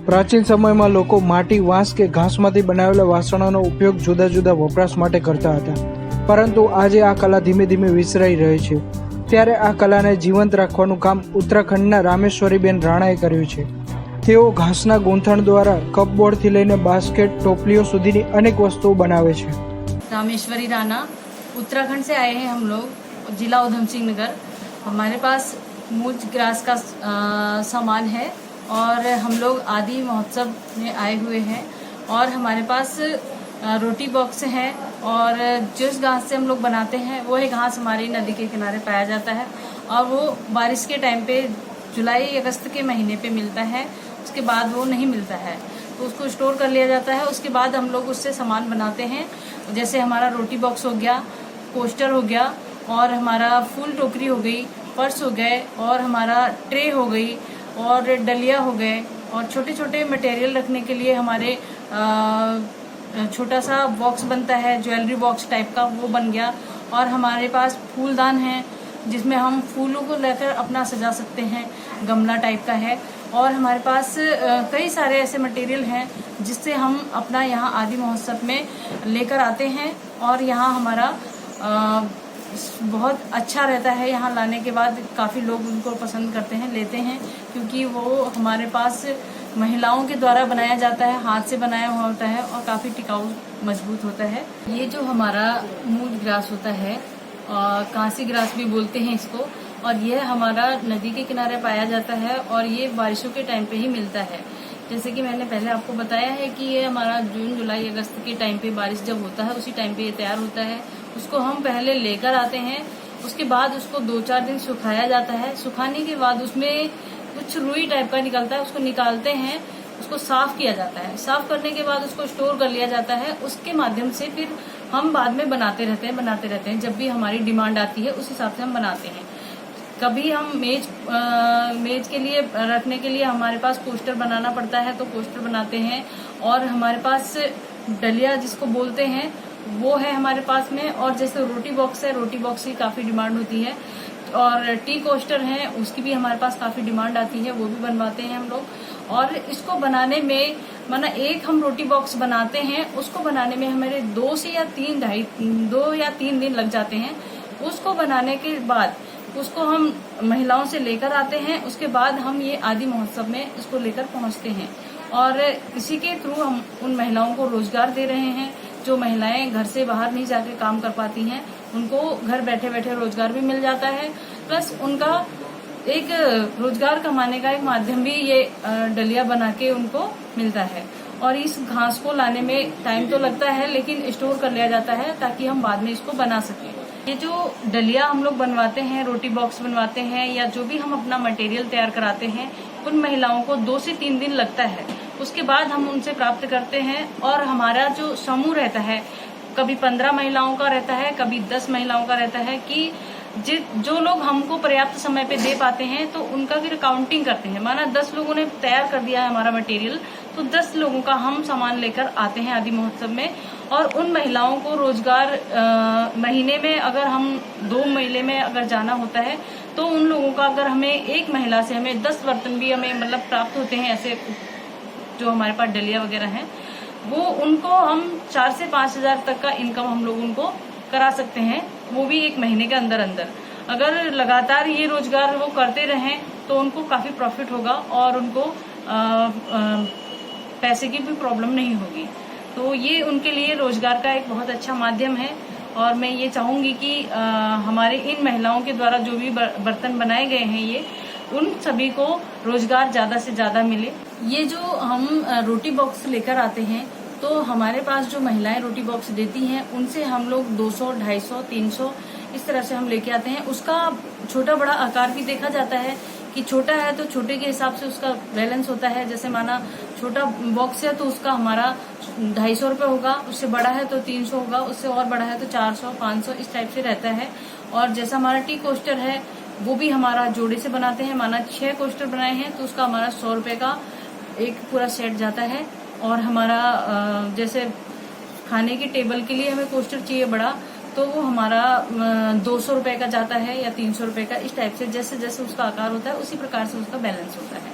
પ્રાચીન સમયમાં લોકો માટી, વાંસ કે ઘાસમાંથી બનાવેલા વાસણોનો ઉપયોગ જુદા જુદા વપરાશ માટે કરતા હતા, પરંતુ આજે આ કલા ધીમે ધીમે વિસરાઈ રહી છે। ત્યારે આ કલાને જીવંત રાખવાનું કામ ઉત્તરાખંડના રામેશ્વરીબેન રાણાએ કર્યું છે। તેઓ ઘાસના ગૂંથણ દ્વારા કપબોર્ડથી લઈને બાસ્કેટ, ટોપલીઓ સુધીની અનેક વસ્તુઓ બનાવે છે। रामेश्वरी राणा, उत्तराखंड से आए हैं हम लोग, जिला उधम सिंह नगर। हमारे पास मूज ग्रास का सामान है और हम लोग आदि महोत्सव में आए हुए हैं। और हमारे पास रोटी बॉक्स है और जिस घास से हम लोग बनाते हैं वो है घास हमारी नदी के किनारे पाया जाता है और वो बारिश के टाइम पे जुलाई अगस्त के महीने पे मिलता है, उसके बाद वो नहीं मिलता है, तो उसको स्टोर कर लिया जाता है। उसके बाद हम लोग उससे सामान बनाते हैं, जैसे हमारा रोटी बॉक्स हो गया, कोस्टर हो गया और हमारा फूल टोकरी हो गई, पर्स हो गए और हमारा ट्रे हो गई और डलिया हो गए। और छोटे छोटे मटेरियल रखने के लिए हमारे छोटा सा बॉक्स बनता है, ज्वेलरी बॉक्स टाइप का, वो बन गया। और हमारे पास फूलदान है जिसमें हम फूलों को लेकर अपना सजा सकते हैं, गमला टाइप का है। और हमारे पास कई सारे ऐसे मटेरियल हैं जिससे हम अपना यहाँ आदि महोत्सव में लेकर आते हैं और यहाँ हमारा बहुत अच्छा रहता है। यहाँ लाने के बाद काफ़ी लोग उनको पसंद करते हैं, लेते हैं, क्योंकि वो हमारे पास महिलाओं के द्वारा बनाया जाता है, हाथ से बनाया हुआ होता है और काफ़ी टिकाऊ मजबूत होता है। ये जो हमारा मूल ग्रास होता है, कांसी ग्रास भी बोलते हैं इसको, और यह हमारा नदी के किनारे पाया जाता है और ये बारिशों के टाइम पे ही मिलता है। जैसे कि मैंने पहले आपको बताया है कि ये हमारा जून, जुलाई, अगस्त के टाइम पे बारिश जब होता है उसी टाइम पे ये तैयार होता है। उसको हम पहले लेकर आते हैं, उसके बाद उसको 2-4 दिन सुखाया जाता है। सुखाने के बाद उसमें कुछ रुई टाइप का निकलता है, उसको निकालते हैं, उसको साफ किया जाता है। साफ करने के बाद उसको स्टोर कर लिया जाता है। उसके माध्यम से फिर हम बाद में बनाते रहते हैं। जब भी हमारी डिमांड आती है उस हिसाब से हम बनाते हैं। कभी हम मेज के लिए रखने के लिए हमारे पास कोस्टर बनाना पड़ता है तो कोस्टर बनाते हैं। और हमारे पास डलिया जिसको बोलते हैं वो है हमारे पास में। और जैसे रोटी बॉक्स है, रोटी बॉक्स की काफ़ी डिमांड होती है। और टी कोस्टर है, उसकी भी हमारे पास काफ़ी डिमांड आती है, वो भी बनवाते हैं हम लोग। और इसको बनाने में माना एक हम रोटी बॉक्स बनाते हैं, उसको बनाने में हमारे 2 या 3 दिन लग जाते हैं। उसको बनाने के बाद उसको हम महिलाओं से लेकर आते हैं, उसके बाद हम ये आदि महोत्सव में इसको लेकर पहुंचते हैं। और इसी के थ्रू हम उन महिलाओं को रोजगार दे रहे हैं। जो महिलाएं घर से बाहर नहीं जाके काम कर पाती हैं, उनको घर बैठे बैठे रोजगार भी मिल जाता है, प्लस उनका एक रोजगार कमाने का एक माध्यम भी ये डलिया बना के उनको मिलता है। और इस घास को लाने में टाइम तो लगता है, लेकिन स्टोर कर लिया जाता है ताकि हम बाद में इसको बना सकें। ये जो डलिया हम लोग बनवाते हैं, रोटी बॉक्स बनवाते हैं, या जो भी हम अपना मटेरियल तैयार कराते हैं, उन महिलाओं को 2 से 3 दिन लगता है। उसके बाद हम उनसे प्राप्त करते हैं। और हमारा जो समूह रहता है, कभी 15 महिलाओं का रहता है, कभी 10 महिलाओं का रहता है, कि जो लोग हमको पर्याप्त समय पे दे पाते हैं तो उनका फिर काउंटिंग करते हैं। माना 10 लोगों ने तैयार कर दिया है हमारा मटेरियल, तो 10 लोगों का हम सामान लेकर आते हैं आदि महोत्सव में। और उन महिलाओं को रोजगार महीने में अगर हम 2 महीने में अगर जाना होता है तो उन लोगों का अगर हमें एक महिला से हमें 10 बर्तन भी हमें मतलब प्राप्त होते हैं, ऐसे जो हमारे पास डलिया वगैरह हैं, वो उनको हम 4 से 5 हजार तक का इनकम हम लोग उनको करा सकते हैं, वो भी एक महीने के अंदर अंदर। अगर लगातार ये रोजगार वो करते रहें तो उनको काफी प्रॉफिट होगा और उनको पैसे की भी प्रॉब्लम नहीं होगी। तो ये उनके लिए रोजगार का एक बहुत अच्छा माध्यम है। और मैं ये चाहूंगी कि हमारे इन महिलाओं के द्वारा जो भी बर्तन बनाए गए हैं, ये उन सभी को रोजगार ज्यादा से ज्यादा मिले। ये जो हम रोटी बॉक्स लेकर आते हैं, तो हमारे पास जो महिलाएं रोटी बॉक्स देती हैं, उनसे हम लोग 200, 250, 300 इस तरह से हम लेके आते हैं। उसका छोटा बड़ा आकार भी देखा जाता है कि छोटा है तो छोटे के हिसाब से उसका बैलेंस होता है। जैसे माना छोटा बॉक्स है तो उसका हमारा 250 रुपये होगा, उससे बड़ा है तो 300 होगा, उससे और बड़ा है तो 400, 500 इस टाइप से रहता है। और जैसा हमारा टी कोस्टर है, वो भी हमारा जोड़े से बनाते हैं। माना 6 कोस्टर बनाए हैं तो उसका हमारा 100 रुपये का एक पूरा सेट जाता है। और हमारा जैसे खाने की टेबल के लिए हमें कोस्टर चाहिए बड़ा, तो वो हमारा 200 रुपये का जाता है या 300 रुपये का, इस टाइप से जैसे जैसे उसका आकार होता है उसी प्रकार से उसका बैलेंस होता है।